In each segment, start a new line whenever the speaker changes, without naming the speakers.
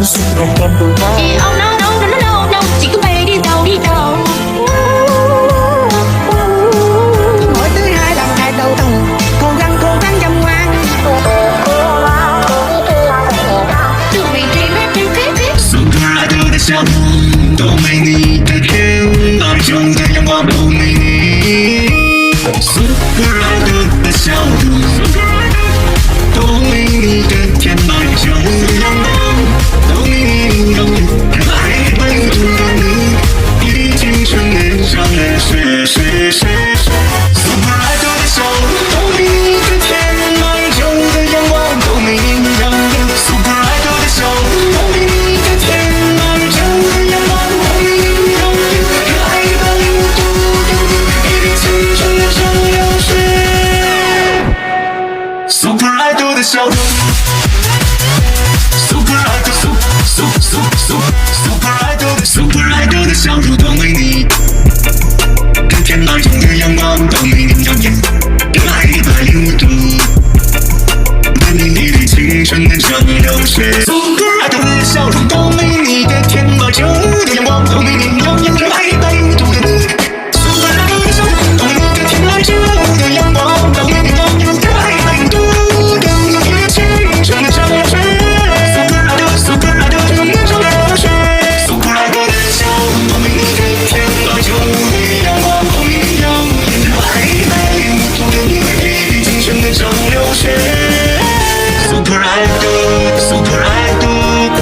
Oh no no no no no no， chỉ có bay đi đâu đi đâu。mỗi
thứ hai bằng ngày đầu tuần cố gắng chăm ngoan
祝你 dream happy happy。So
可爱的笑容都没你的甜，爱中的阳光都没你。So 可爱的笑容都没你的甜，爱中的阳光都没你。永远热爱本土的你，已经成年上了学。So 可爱的笑容都没你的甜，爱中的阳光都没你。So 可爱的笑容都没你的甜，爱中的阳光都没你。永远热爱本土的你，已经成年上了学。So 可爱的笑容。Super idol 的笑容都没你，跟天籁中的阳光都没你耀眼，热爱105度，为你砥砺青春的蒸馏水。Super idol 的笑容都没你的天籁中的阳光都没你耀眼，热爱105度的你。Super idol 的笑容都没你的天籁中的阳光都没你耀眼，热爱105度的你，砥砺青春的蒸馏水。Super idol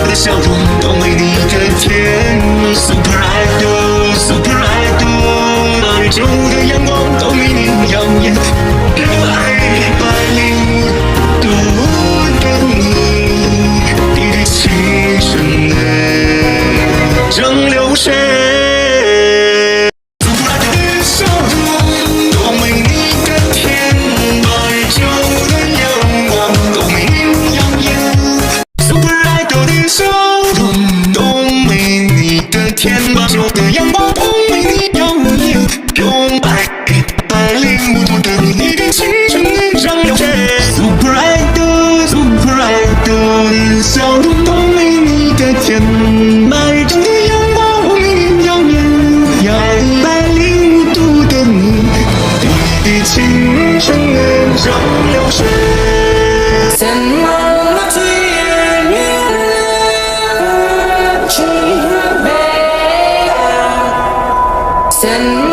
的笑容都没你的甜 ，Super idol 爱中的阳光都没你耀眼，热爱105度的你，砥砺青春的蒸馏水。Super idol 的笑容都没你的甜，爱中的阳光都没你耀眼。Super idol 的笑容都没你的甜，爱中的阳光都没你耀眼，用爱105度的你，砥砺青春的蒸馏水。Super idol 的笑容都没你的甜，爱中的阳光都没你耀眼，用爱105度的你，砥砺青春的蒸馏水。
Send